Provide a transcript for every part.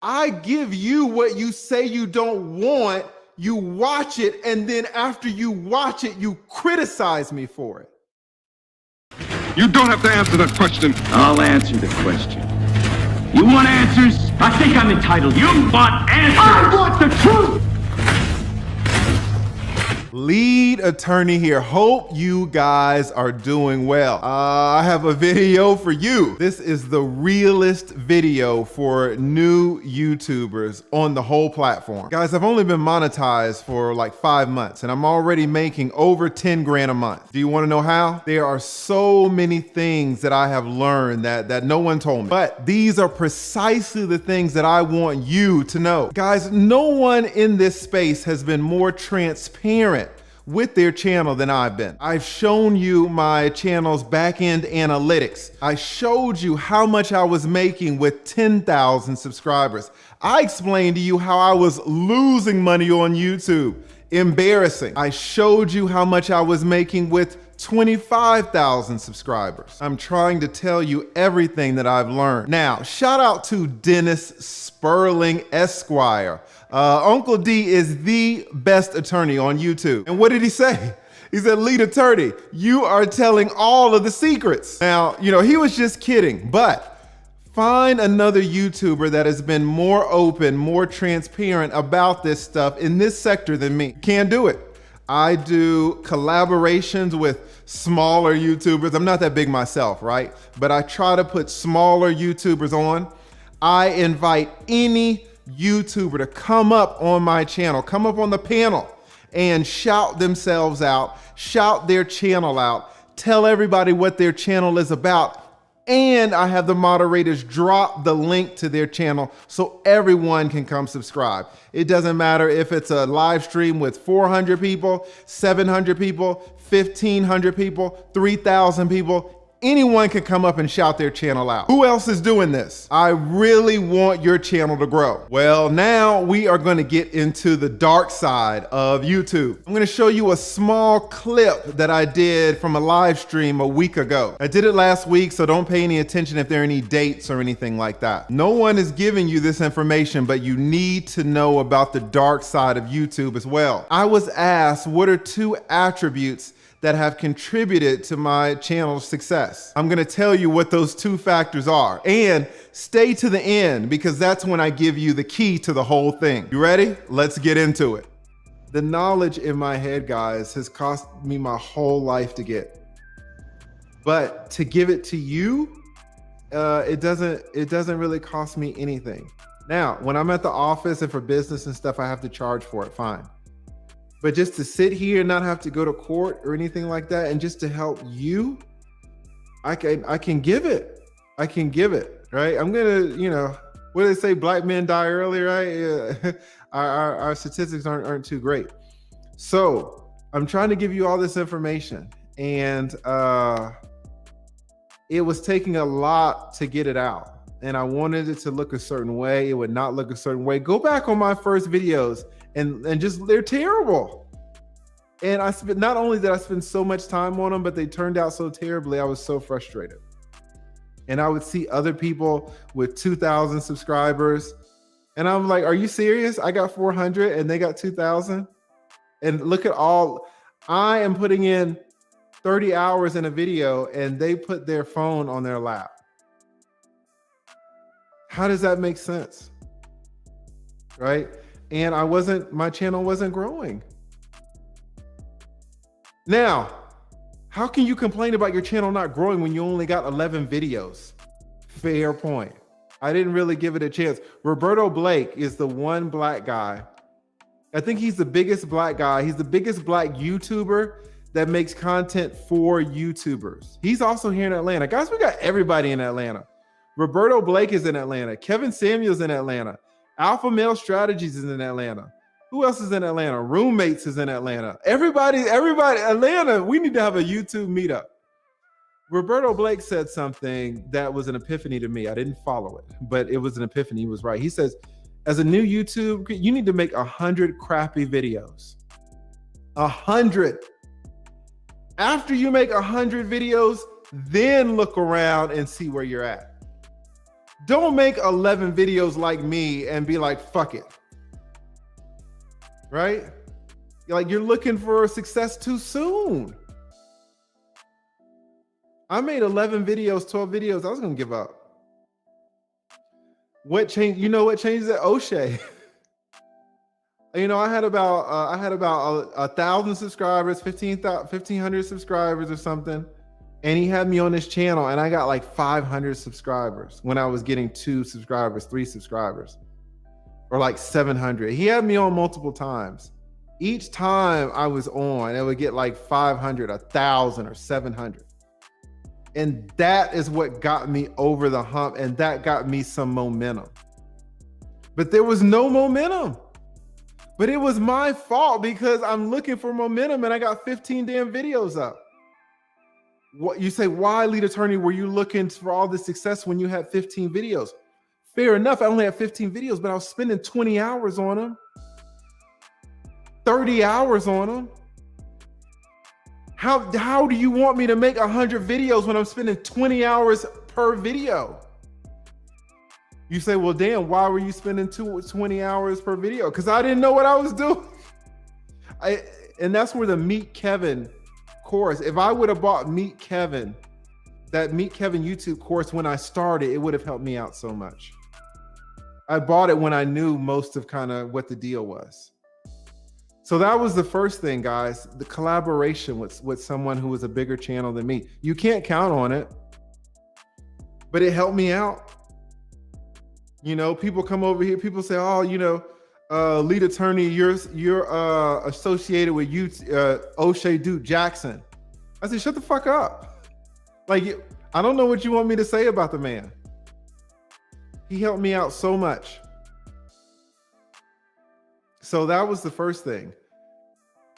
I give you what you say you don't want, you watch it, and then after you watch it, you criticize me for it. You don't have to answer that question. I'll answer the question. You want answers? I think I'm entitled. You want answers? I want the truth! Lead attorney here. Hope you guys are doing well. I have a video for you. This is the realest video for new YouTubers on the whole platform. Guys, I've only been monetized for like 5 months and I'm already making over 10 grand a month. Do you want to know how? There are so many things that I have learned that no one told me, but these are precisely the things that I want you to know. Guys, no one in this space has been more transparent with their channel than I've been. I've shown you my channel's back-end analytics. I showed you how much I was making with 10,000 subscribers. I explained to you how I was losing money on YouTube. Embarrassing. I showed you how much I was making with 25,000 subscribers. I'm trying to tell you everything that I've learned. Now, shout out to Dennis Spurling Esquire. Uncle D is the best attorney on YouTube. And what did he say? He said, lead attorney, you are telling all of the secrets. Now, you know, he was just kidding, but find another YouTuber that has been more open, more transparent about this stuff in this sector than me. Can't do it. I do collaborations with smaller YouTubers. I'm not that big myself, right? But I try to put smaller YouTubers on. I invite any YouTuber to come up on my channel, come up on the panel and shout themselves out, shout their channel out, tell everybody what their channel is about. And I have the moderators drop the link to their channel so everyone can come subscribe. It doesn't matter if it's a live stream with 400 people, 700 people, 1,500 people, 3,000 people. Anyone can come up and shout their channel out. Who else is doing this? I really want your channel to grow. Well, now we are going to get into the dark side of YouTube. I'm going to show you a small clip that I did from a live stream a week ago. I did it last week, so don't pay any attention if there are any dates or anything like that. No one is giving you this information, but you need to know about the dark side of YouTube as well. I was asked, what are 2 attributes that have contributed to my channel's success? I'm gonna tell you what those 2 factors are, and stay to the end because that's when I give you the key to the whole thing. You ready? Let's get into it. The knowledge in my head, guys, has cost me my whole life to get. But to give it to you, it doesn't really cost me anything. Now, when I'm at the office and for business and stuff, I have to charge for it, fine. But just to sit here and not have to go to court or anything like that, and just to help you, I can give it. I can give it, right? I'm gonna, you know, what do they say? Black men die early, right? Yeah. Our statistics aren't too great. So I'm trying to give you all this information, and it was taking a lot to get it out. And I wanted it to look a certain way. It would not look a certain way. Go back on my first videos. And just, they're terrible. And not only did I spend so much time on them, but they turned out so terribly, I was so frustrated. And I would see other people with 2,000 subscribers. And I'm like, are you serious? I got 400 and they got 2,000. And look at all, I am putting in 30 hours in a video and they put their phone on their lap. How does that make sense? Right? And my channel wasn't growing. Now, how can you complain about your channel not growing when you only got 11 videos? Fair point. I didn't really give it a chance. Roberto Blake is the one black guy. I think he's the biggest black guy. He's the biggest black YouTuber that makes content for YouTubers. He's also here in Atlanta. Guys, we got everybody in Atlanta. Roberto Blake is in Atlanta. Kevin Samuels in Atlanta. Alpha Male Strategies is in Atlanta. Who else is in Atlanta? Roommates is in Atlanta. Everybody, Atlanta, we need to have a YouTube meetup. Roberto Blake said something that was an epiphany to me. I didn't follow it, but it was an epiphany. He was right. He says, as a new YouTube, you need to make 100 crappy videos. 100. After you make 100 videos, then look around and see where you're at. Don't make 11 videos like me and be like, fuck it. Right? Like you're looking for success too soon. I made 11 videos, 12 videos. I was going to give up. What changed? You know what changed it? O'Shea. You know, I had about 1,000 subscribers, 1,500 subscribers or something. And he had me on his channel and I got like 500 subscribers when I was getting 2 subscribers, 3 subscribers, or like 700. He had me on multiple times. Each time I was on, it would get like 500, 1,000 or 700. And that is what got me over the hump, and that got me some momentum. But there was no momentum. But it was my fault because I'm looking for momentum and I got 15 damn videos up. What you say, why, lead attorney, were you looking for all this success when you had 15 videos? Fair enough, I only had 15 videos, but I was spending 20 hours on them, 30 hours on them. How do you want me to make 100 videos when I'm spending 20 hours per video? You say, well, damn, why were you spending 20 hours per video? Because I didn't know what I was doing. And that's where the Meet Kevin course, if I would have bought Meet Kevin, that Meet Kevin YouTube course when I started, it would have helped me out so much. I bought it when I knew most of kind of what the deal was. So that was the first thing, guys, the collaboration with someone who was a bigger channel than me. You can't count on it, but it helped me out. You know, people come over here, people say, oh, you know, lead attorney, you're associated with you, O'Shea Duke Jackson. I said, shut the fuck up. Like, I don't know what you want me to say about the man. He helped me out so much. So that was the first thing.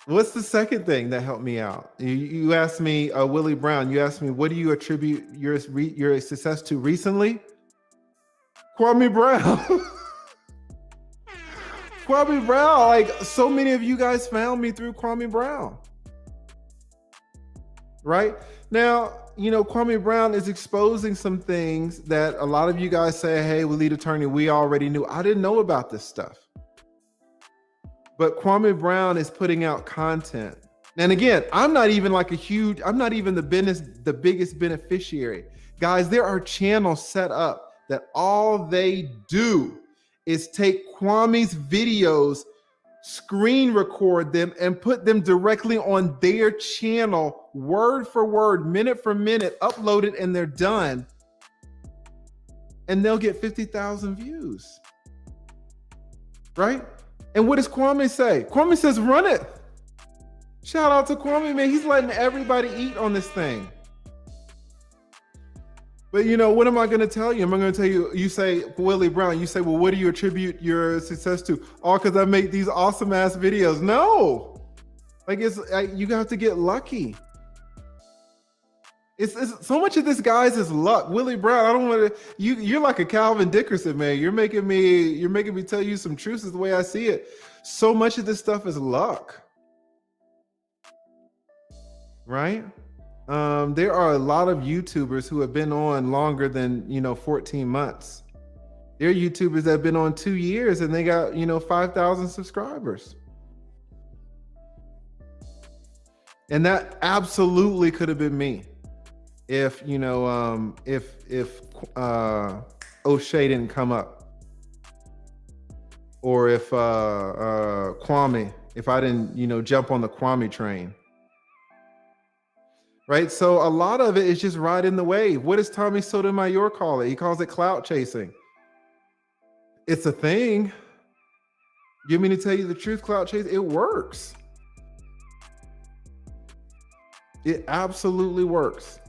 What's the second thing that helped me out? You asked me, Willie Brown, you asked me, what do you attribute your success to recently? Kwame Brown. Kwame Brown, like so many of you guys found me through Kwame Brown. Right? Now, you know, Kwame Brown is exposing some things that a lot of you guys say, hey, well, lead attorney, we already knew. I didn't know about this stuff. But Kwame Brown is putting out content. And again, I'm not even the biggest beneficiary. Guys, there are channels set up that all they do is take Kwame's videos, screen record them, and put them directly on their channel, word for word, minute for minute, upload it, and they're done. And they'll get 50,000 views. Right? And what does Kwame say? Kwame says, run it. Shout out to Kwame, man. He's letting everybody eat on this thing. But you know, what am I going to tell you? Am I going to tell you, you say, Willie Brown, you say, well, what do you attribute your success to? Oh, because I make these awesome ass videos. No, like you have to get lucky. It's so much of this, guys, is luck. Willie Brown, I don't want to, you're like a Calvin Dickerson, man. You're making me tell you some truths is the way I see it. So much of this stuff is luck. Right? There are a lot of YouTubers who have been on longer than, 14 months. There are YouTubers that have been on 2 years and they got, 5,000 subscribers. And that absolutely could have been me if, if O'Shea didn't come up, or if Kwame, if I didn't, jump on the Kwame train. Right? So a lot of it is just riding the wave. What does Tommy Sotomayor call it? He calls it clout chasing. It's a thing. You mean to tell you the truth, clout chase? It works. It absolutely works.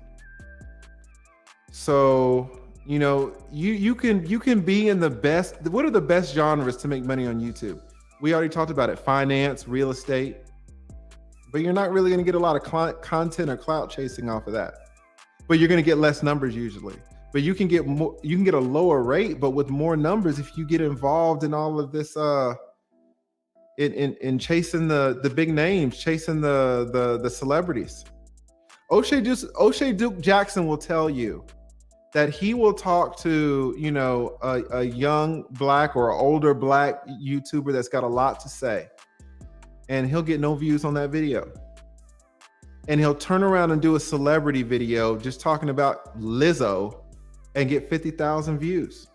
So, you can be in the best. What are the best genres to make money on YouTube? We already talked about it. Finance, real estate. But you're not really going to get a lot of content or clout chasing off of that. But you're going to get less numbers usually. But you can get more. You can get a lower rate, but with more numbers if you get involved in all of this. In chasing the big names, chasing the celebrities. O'Shea Duke Jackson will tell you that he will talk to, you know, a young black or older black YouTuber that's got a lot to say, and he'll get no views on that video. And he'll turn around and do a celebrity video just talking about Lizzo and get 50,000 views.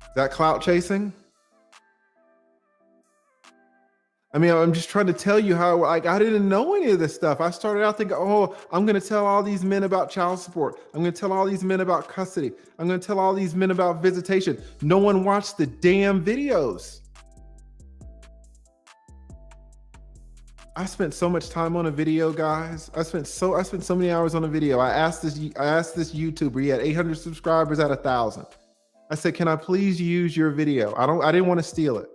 Is that clout chasing? I mean, I'm just trying to tell you how, like, I didn't know any of this stuff. I started out thinking, oh, I'm going to tell all these men about child support. I'm going to tell all these men about custody. I'm going to tell all these men about visitation. No one watched the damn videos. I spent so much time on a video, guys. I spent so many hours on a video. I asked this YouTuber, he had 800 subscribers at 1,000. I said, can I please use your video? I didn't want to steal it,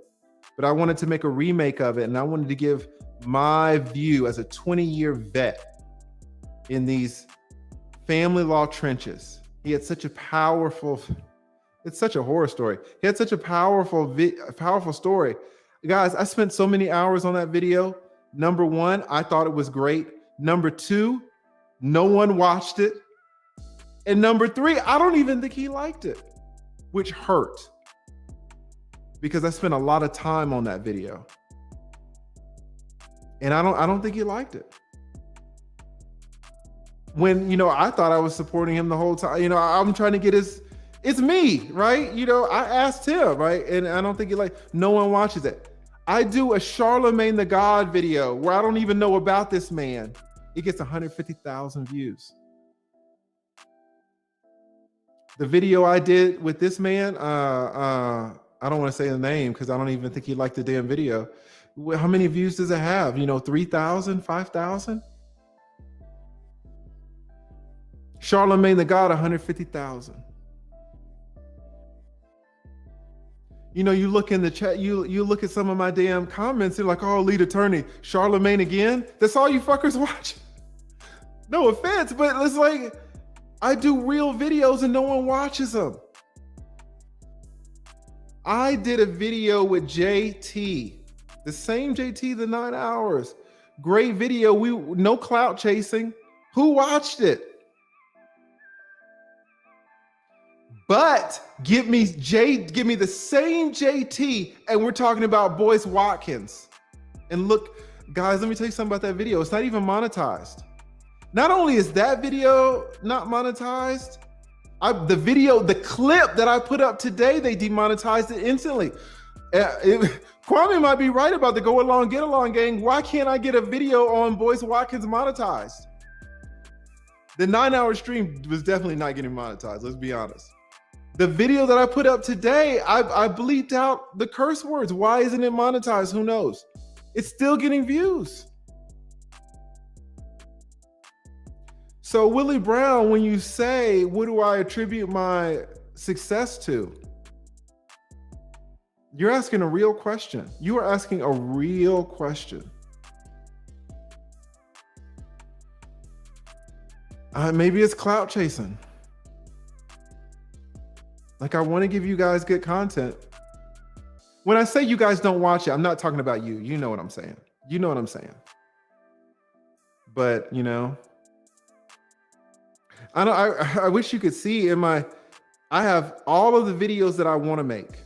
but I wanted to make a remake of it, and I wanted to give my view as a 20-year vet in these family law trenches. He had such a powerful, it's such a horror story. He had such a powerful story. Guys, I spent so many hours on that video. Number one, I thought it was great. Number two, no one watched it. And number three, I don't even think he liked it, which hurt, because I spent a lot of time on that video. And I don't think he liked it. When, you know, I thought I was supporting him the whole time. You know, I'm trying to get it's me, right? You know, I asked him, right? And I don't think no one watches it. I do a Charlemagne the God video where I don't even know about this man. It gets 150,000 views. The video I did with this man, I don't want to say the name because I don't even think he liked the damn video. How many views does it have? You know, 3,000, 5,000? Charlemagne the God, 150,000. You know, you look in the chat, you look at some of my damn comments, you're like, oh, lead attorney, Charlemagne again? That's all you fuckers watch? No offense, but it's like, I do real videos and no one watches them. I did a video with JT, the same JT, the 9 hours. Great video, no clout chasing. Who watched it? But give me the same JT, and we're talking about Boyce Watkins. And look, guys, let me tell you something about that video. It's not even monetized. Not only is that video not monetized, the clip that I put up today, they demonetized it instantly. Kwame might be right about the go along, get along gang. Why can't I get a video on Boyce Watkins monetized? The 9-hour stream was definitely not getting monetized, let's be honest. The video that I put up today, I bleeped out the curse words. Why isn't it monetized? Who knows? It's still getting views. So Willie Brown, when you say, what do I attribute my success to? You're asking a real question. You are asking a real question. Maybe it's clout chasing. Like, I want to give you guys good content. When I say you guys don't watch it, I'm not talking about you. You know what I'm saying. You know what I'm saying. But, you know, I wish you could see I have all of the videos that I want to make.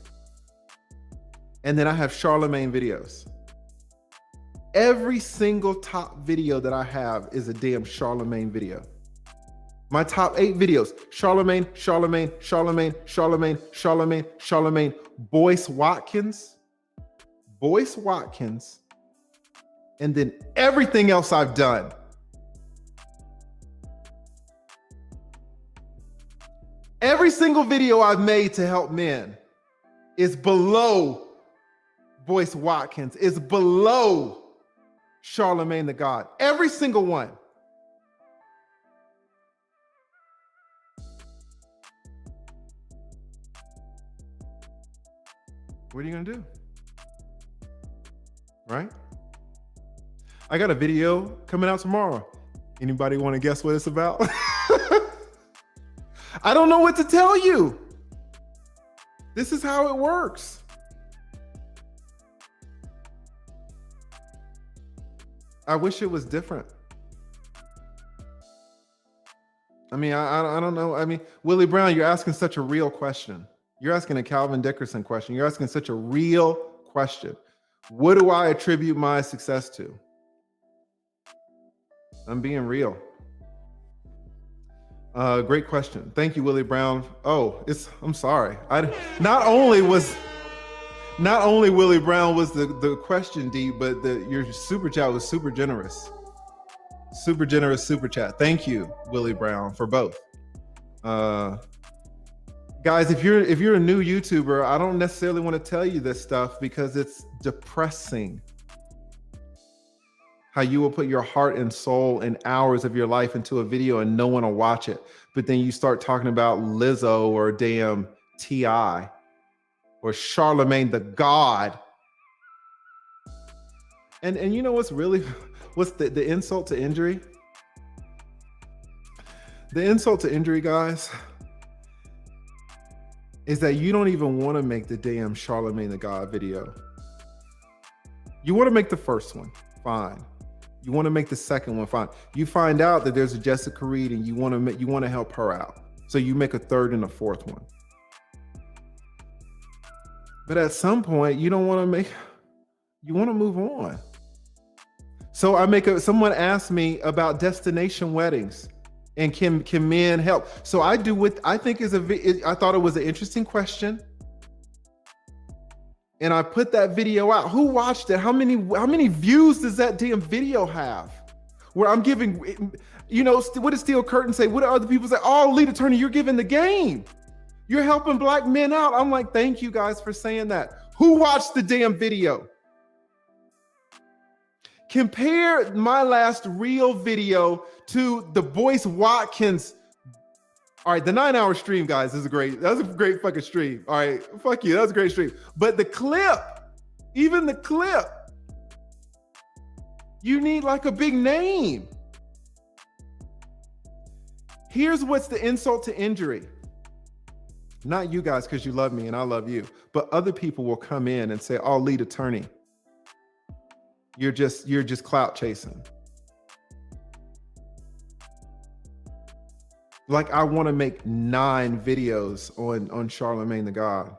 And then I have Charlemagne videos. Every single top video that I have is a damn Charlemagne video. My top 8 videos, Charlemagne, Charlemagne, Charlemagne, Charlemagne, Charlemagne, Charlemagne, Boyce Watkins, and then everything else I've done. Every single video I've made to help men is below Boyce Watkins, is below Charlemagne the God. Every single one. What are you gonna do? Right? I got a video coming out tomorrow. Anybody want to guess what it's about? I don't know what to tell you. This is how it works. I wish it was different. I mean, I don't know. I mean, Willie Brown, you're asking such a real question. You're asking a Calvin Dickerson question. You're asking such a real question. What do I attribute my success to? I'm being real. Great question. Thank you, Willie Brown. Oh, I'm sorry. Not only Willie Brown was the question deep, but your super chat was super generous. Super generous super chat. Thank you, Willie Brown, for both. Guys, if you're a new YouTuber, I don't necessarily want to tell you this stuff because it's depressing. How you will put your heart and soul and hours of your life into a video and no one will watch it. But then you start talking about Lizzo or damn T.I. or Charlemagne the God. And you know what's the insult to injury? The insult to injury, guys, is that you don't even want to make the damn Charlemagne the God video. You want to make the first one, fine. You want to make the second one, fine. You find out that there's a Jessica Reed and you want to help her out. So you make a third and a fourth one. But at some point, you want to move on. So someone asked me about destination weddings and can men help? So I do what I think I thought it was an interesting question. And I put that video out. Who watched it? How many views does that damn video have? Where I'm giving, what does Steel Curtain say? What do other people say? Oh, lead attorney, you're giving the game. You're helping black men out. I'm like, thank you guys for saying that. Who watched the damn video? Compare my last real video to the Boyce Watkins. All right, the 9-hour stream, guys, that was a great fucking stream. All right, fuck you, that was a great stream. But the clip, even the clip, you need like a big name. Here's what's the insult to injury. Not you guys, because you love me and I love you, but other people will come in and say, oh, lead attorney, you're just clout chasing. Like I want to make 9 videos on Charlemagne the God.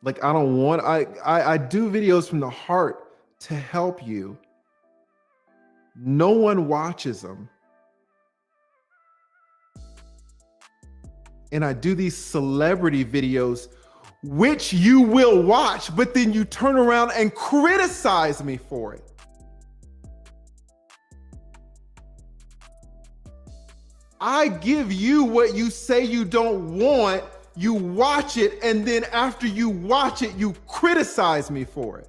Like I don't want, I do videos from the heart to help you. No one watches them. And I do these celebrity videos, which you will watch, but then you turn around and criticize me for it. I give you what you say you don't want, you watch it, and then after you watch it, you criticize me for it.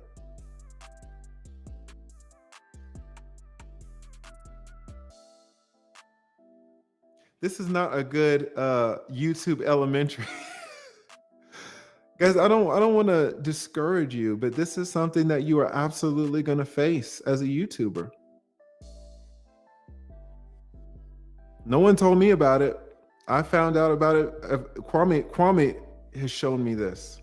This is not a good YouTube elementary. Guys, I don't want to discourage you, but this is something that you are absolutely going to face as a YouTuber. No one told me about it. I found out about it. Kwame has shown me this.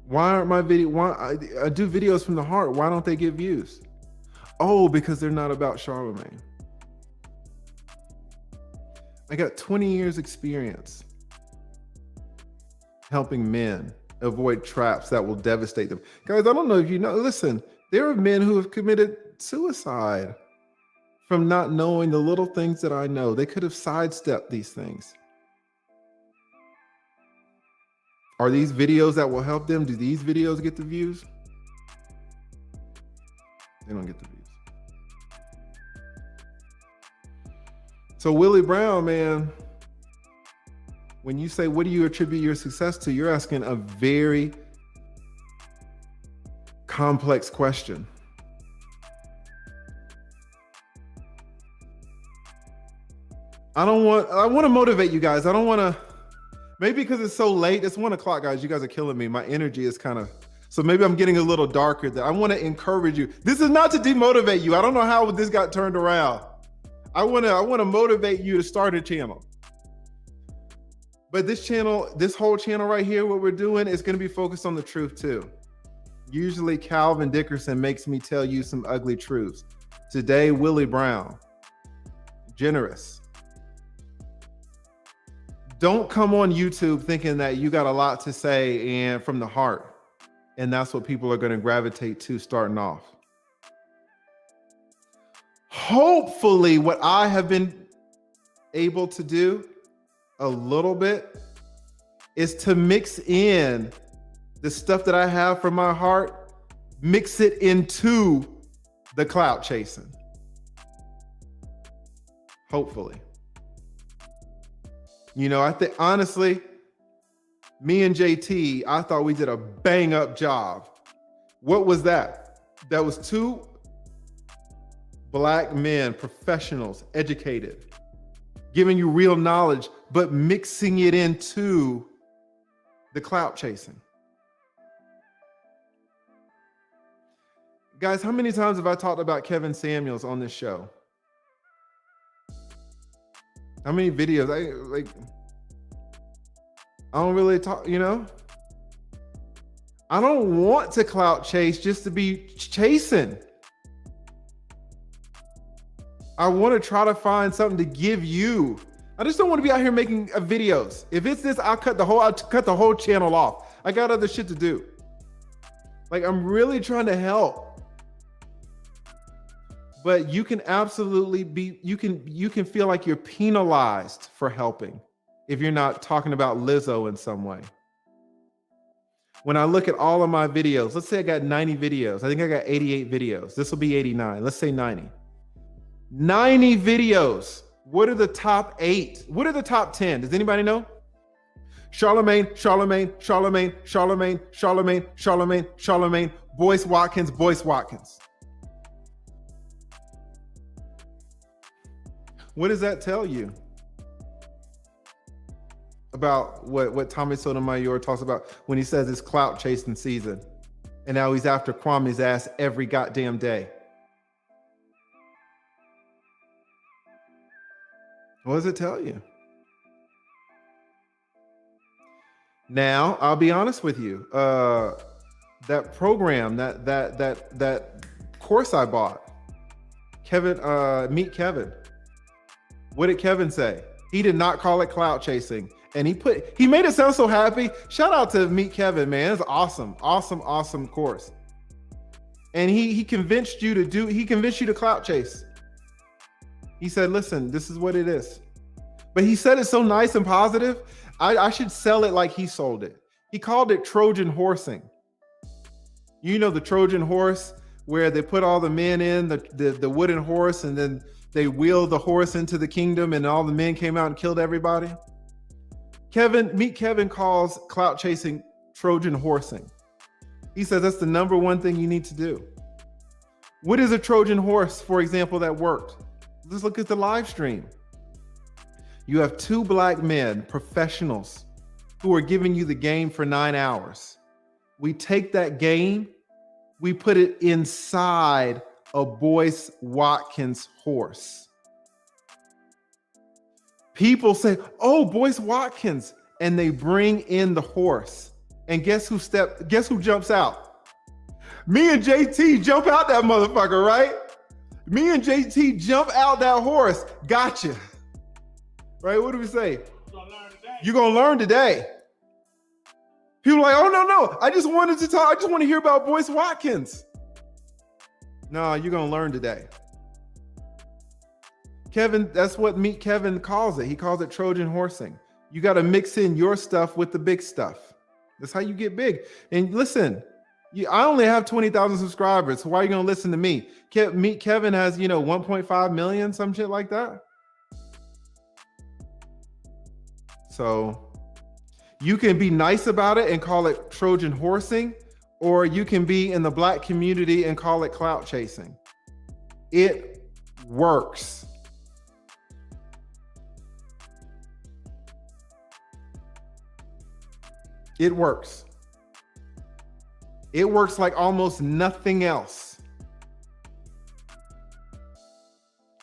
Why aren't my video? Why I do videos from the heart? Why don't they get views? Oh, because they're not about Charlemagne. I got 20 years experience helping men avoid traps that will devastate them. Guys, I don't know if you know, listen, there are men who have committed suicide from not knowing the little things that I know. They could have sidestepped these things. Are these videos that will help them? Do these videos get the views? They don't get the views. So Willie Brown, man, when you say, what do you attribute your success to? You're asking a very complex question. I want to motivate you guys. I don't want to, maybe because it's so late, it's 1 o'clock, guys. You guys are killing me. My energy is kind of, so maybe I'm getting a little darker there. I want to encourage you. This is not to demotivate you. I don't know how this got turned around. I want to motivate you to start a channel. But this whole channel right here, what we're doing is going to be focused on the truth too. Usually Calvin Dickerson makes me tell you some ugly truths. Today, Willie Brown. Generous. Don't come on YouTube thinking that you got a lot to say and from the heart. And that's what people are going to gravitate to starting off. Hopefully, what I have been able to do a little bit is to mix in the stuff that I have from my heart, mix it into the clout chasing. Hopefully. You know, I think honestly, me and JT, I thought we did a bang up job. What was that? That was two Black men, professionals, educated, giving you real knowledge, but mixing it into the clout chasing. Guys, how many times have I talked about Kevin Samuels on this show? How many videos? I don't really talk, you know? I don't want to clout chase just to be chasing. I want to try to find something to give you. I just don't want to be out here making videos. If it's this, I'll cut the whole channel off. I got other shit to do. Like, I'm really trying to help. But you can absolutely be, you can feel like you're penalized for helping if you're not talking about Lizzo in some way. When I look at all of my videos, let's say I got 90 videos. I think I got 88 videos. This will be 89. Let's say 90. 90 videos. What are the top 8? What are the top 10? Does anybody know? Charlemagne, Boyce Watkins. What does that tell you about what Tommy Sotomayor talks about when he says it's clout chasing season and now he's after Kwame's ass every goddamn day? What does it tell you? Now, I'll be honest with you. That program, that course I bought, Meet Kevin. What did Kevin say? He did not call it clout chasing. And he made it sound so happy. Shout out to Meet Kevin, man. It's awesome, awesome course. And he convinced you to clout chase. He said, listen, this is what it is. But he said it so nice and positive. I should sell it like he sold it. He called it Trojan horsing. You know the Trojan horse where they put all the men in the wooden horse and then they wheeled the horse into the kingdom and all the men came out and killed everybody. Meet Kevin calls clout chasing Trojan horsing. He says that's the number one thing you need to do. What is a Trojan horse, for example, that worked? Let's look at the live stream. You have 2 Black men, professionals, who are giving you the game for 9 hours. We take that game, we put it inside a Boyce Watkins horse. People say, oh, Boyce Watkins, and they bring in the horse. And guess who jumps out? Me and JT jump out that motherfucker, right? Me and JT jump out that horse. Gotcha. Right? What do we say? You're gonna learn today. People are like, oh no. I just want to hear about Boyce Watkins. No, you're gonna learn today. Kevin, that's what Meet Kevin calls it. He calls it Trojan horsing. You got to mix in your stuff with the big stuff. That's how you get big. And listen, I only have 20,000 subscribers. So why are you going to listen to me? Meet Kevin has, 1.5 million, some shit like that. So you can be nice about it and call it Trojan horsing, or you can be in the Black community and call it clout chasing. It works. It works. It works like almost nothing else.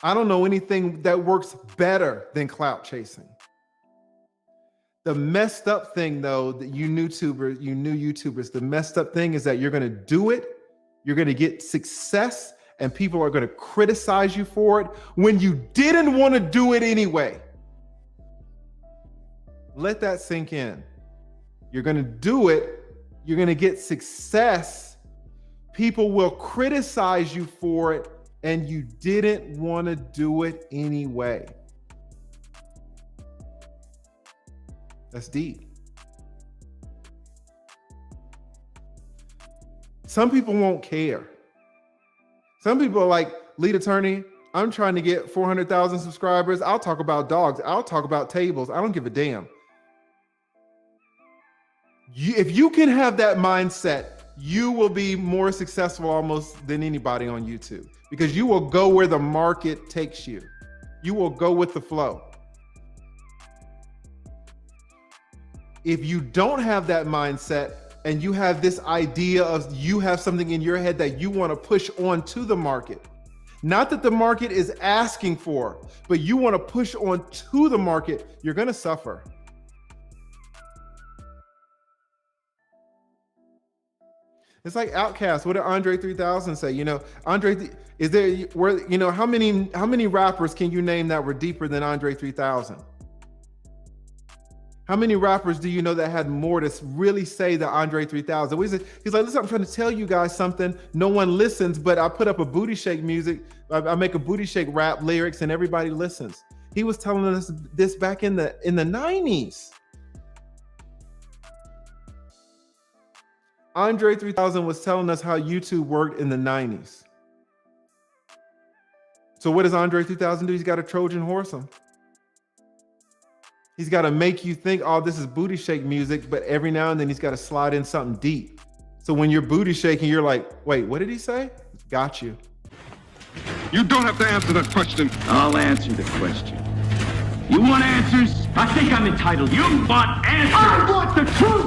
I don't know anything that works better than clout chasing. The messed up thing, though, that you new YouTubers, the messed up thing is that you're going to do it, you're going to get success, and people are going to criticize you for it when you didn't want to do it anyway. Let that sink in. You're going to do it. You're going to get success. People will criticize you for it, and you didn't want to do it anyway. That's deep. Some people won't care. Some people are like, lead attorney, I'm trying to get 400,000 subscribers. I'll talk about dogs. I'll talk about tables. I don't give a damn. If you can have that mindset, you will be more successful almost than anybody on YouTube, because you will go where the market takes you. You will go with the flow. If you don't have that mindset and you have this idea of you have something in your head that you want to push on to the market, not that the market is asking for, but you want to push on to the market, you're going to suffer. It's like Outkast. What did Andre 3000 say? You know, Andre, is there, where, you know, how many rappers can you name that were deeper than Andre 3000? How many rappers do you know that had more to really say than Andre 3000? He's like, listen, I'm trying to tell you guys something. No one listens, but I put up a booty shake music. I make a booty shake rap lyrics and everybody listens. He was telling us this back in the 90s. Andre 3000 was telling us how YouTube worked in the 90s. So what does Andre 3000 do? He's got to Trojan horse him. He's got to make you think, oh, this is booty shake music, but every now and then he's got to slide in something deep. So when you're booty shaking, you're like, wait, what did he say? Got you. You don't have to answer that question. I'll answer the question. You want answers? I think I'm entitled. You want answers? I want the truth!